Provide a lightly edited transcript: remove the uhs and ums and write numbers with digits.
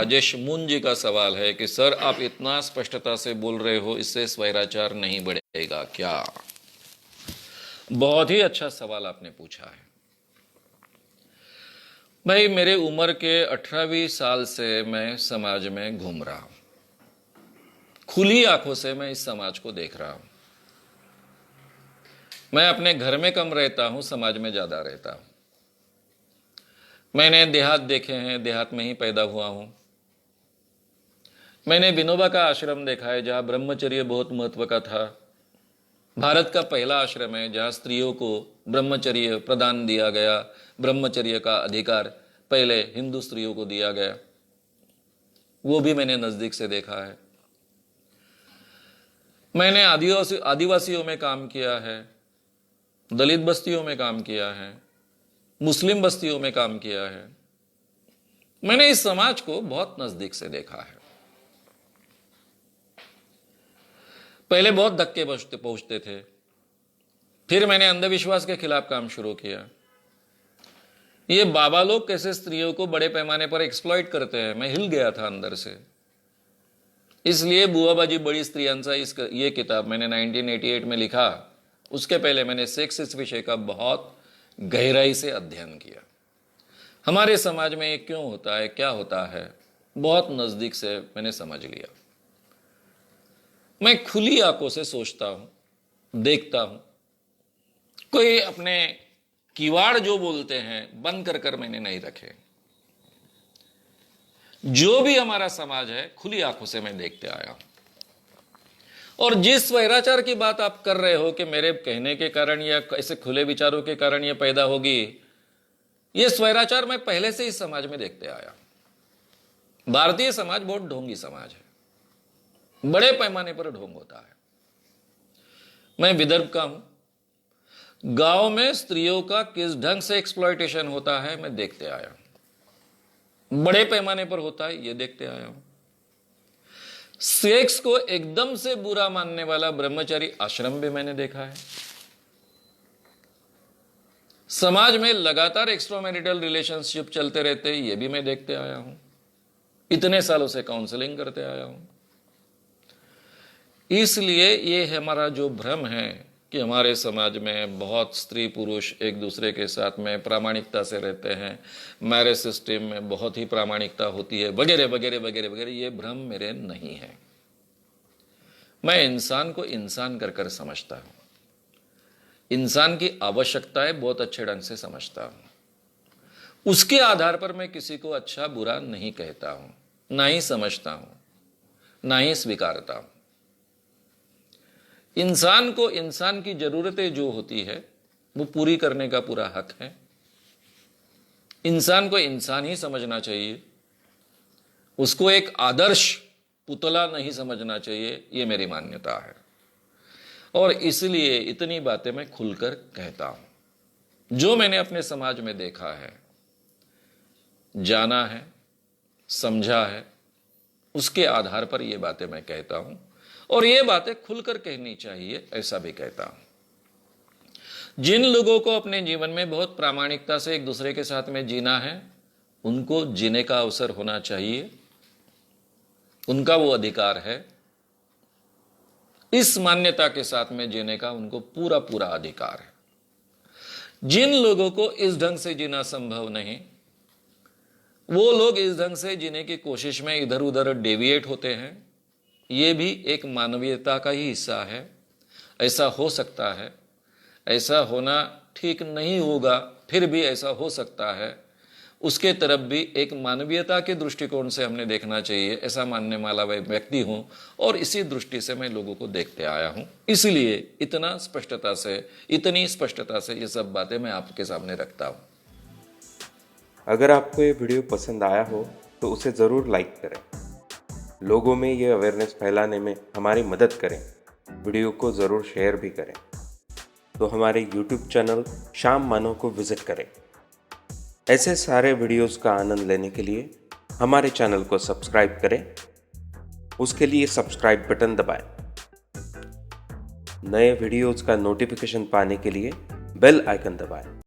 राजेश मुन जी का सवाल है कि सर आप इतना स्पष्टता से बोल रहे हो, इससे स्वैराचार नहीं बढ़ेगा क्या? बहुत ही अच्छा सवाल आपने पूछा है भाई। मेरे उम्र के 18वीं साल से मैं समाज में घूम रहा हूं, खुली आंखों से मैं इस समाज को देख रहा हूं। मैं अपने घर में कम रहता हूं, समाज में ज्यादा रहता हूं। मैंने देहात देखे हैं, देहात में ही पैदा हुआ हूं। मैंने विनोबा का आश्रम देखा है जहां ब्रह्मचर्य बहुत महत्व का था। भारत का पहला आश्रम है जहां स्त्रियों को ब्रह्मचर्य प्रदान दिया गया। ब्रह्मचर्य का अधिकार पहले हिंदू स्त्रियों को दिया गया, वो भी मैंने नजदीक से देखा है। मैंने आदिवासियों में काम किया है, दलित बस्तियों में काम किया है, मुस्लिम बस्तियों में काम किया है। मैंने इस समाज को बहुत नजदीक से देखा है। पहले बहुत धक्के पहुंचते थे, फिर मैंने अंधविश्वास के खिलाफ काम शुरू किया। ये बाबा लोग कैसे स्त्रियों को बड़े पैमाने पर एक्सप्लॉइट करते हैं, मैं हिल गया था अंदर से। इसलिए बुआबाजी बड़ी स्त्रियांचा ये किताब मैंने 1988 में लिखा। उसके पहले मैंने सेक्स इस विषय का बहुत गहराई से अध्ययन किया। हमारे समाज में ये क्यों होता है, क्या होता है, बहुत नजदीक से मैंने समझ लिया। मैं खुली आंखों से सोचता हूं, देखता हूं। कोई अपने किवाड़ जो बोलते हैं बंद कर मैंने नहीं रखे। जो भी हमारा समाज है खुली आंखों से मैं देखते आया हूं। और जिस स्वैराचार की बात आप कर रहे हो कि मेरे कहने के कारण या ऐसे खुले विचारों के कारण यह पैदा होगी, यह स्वैराचार मैं पहले से इस समाज में देखते आया। भारतीय समाज बहुत ढोंगी समाज है, बड़े पैमाने पर ढोंग होता है। मैं विदर्भ का हूं। गांव में स्त्रियों का किस ढंग से एक्सप्लॉयटेशन होता है मैं देखते आया हूं, बड़े पैमाने पर होता है ये देखते आया हूं। सेक्स को एकदम से बुरा मानने वाला ब्रह्मचारी आश्रम भी मैंने देखा है। समाज में लगातार एक्स्ट्रामैरिटल रिलेशनशिप चलते रहते ये भी मैं देखते आया हूं। इतने सालों से काउंसलिंग करते आया हूं। इसलिए ये हमारा जो भ्रम है कि हमारे समाज में बहुत स्त्री पुरुष एक दूसरे के साथ में प्रामाणिकता से रहते हैं, मैरिज सिस्टम में बहुत ही प्रामाणिकता होती है, वगैरह वगैरह वगैरह वगैरह, ये भ्रम मेरे नहीं है। मैं इंसान को इंसान कर समझता हूं, इंसान की आवश्यकताएं बहुत अच्छे ढंग से समझता हूं। उसके आधार पर मैं किसी को अच्छा बुरा नहीं कहता हूं, ना ही समझता हूं, ना ही स्वीकारता हूं। इंसान को इंसान की जरूरतें जो होती है वो पूरी करने का पूरा हक है। इंसान को इंसान ही समझना चाहिए, उसको एक आदर्श पुतला नहीं समझना चाहिए, ये मेरी मान्यता है। और इसलिए इतनी बातें मैं खुलकर कहता हूं। जो मैंने अपने समाज में देखा है, जाना है, समझा है, उसके आधार पर ये बातें मैं कहता हूं। और ये बातें खुलकर कहनी चाहिए, ऐसा भी कहता हूं। जिन लोगों को अपने जीवन में बहुत प्रामाणिकता से एक दूसरे के साथ में जीना है, उनको जीने का अवसर होना चाहिए, उनका वो अधिकार है। इस मान्यता के साथ में जीने का उनको पूरा पूरा अधिकार है। जिन लोगों को इस ढंग से जीना संभव नहीं, वो लोग इस ढंग से जीने की कोशिश में इधर उधर डेविएट होते हैं। ये भी एक मानवीयता का ही हिस्सा है। ऐसा हो सकता है, ऐसा होना ठीक नहीं होगा, फिर भी ऐसा हो सकता है। उसके तरफ भी एक मानवीयता के दृष्टिकोण से हमने देखना चाहिए, ऐसा मानने वाला वह व्यक्ति हूं। और इसी दृष्टि से मैं लोगों को देखते आया हूं। इसलिए इतनी स्पष्टता से ये सब बातें मैं आपके सामने रखता हूं। अगर आपको ये वीडियो पसंद आया हो तो उसे ज़रूर लाइक करें, लोगों में ये अवेयरनेस फैलाने में हमारी मदद करें। वीडियो को ज़रूर शेयर भी करें। तो हमारे YouTube चैनल शाम मानो को विज़िट करें। ऐसे सारे वीडियोस का आनंद लेने के लिए हमारे चैनल को सब्सक्राइब करें। उसके लिए सब्सक्राइब बटन दबाएं। नए वीडियोस का नोटिफिकेशन पाने के लिए बेल आइकन दबाएं।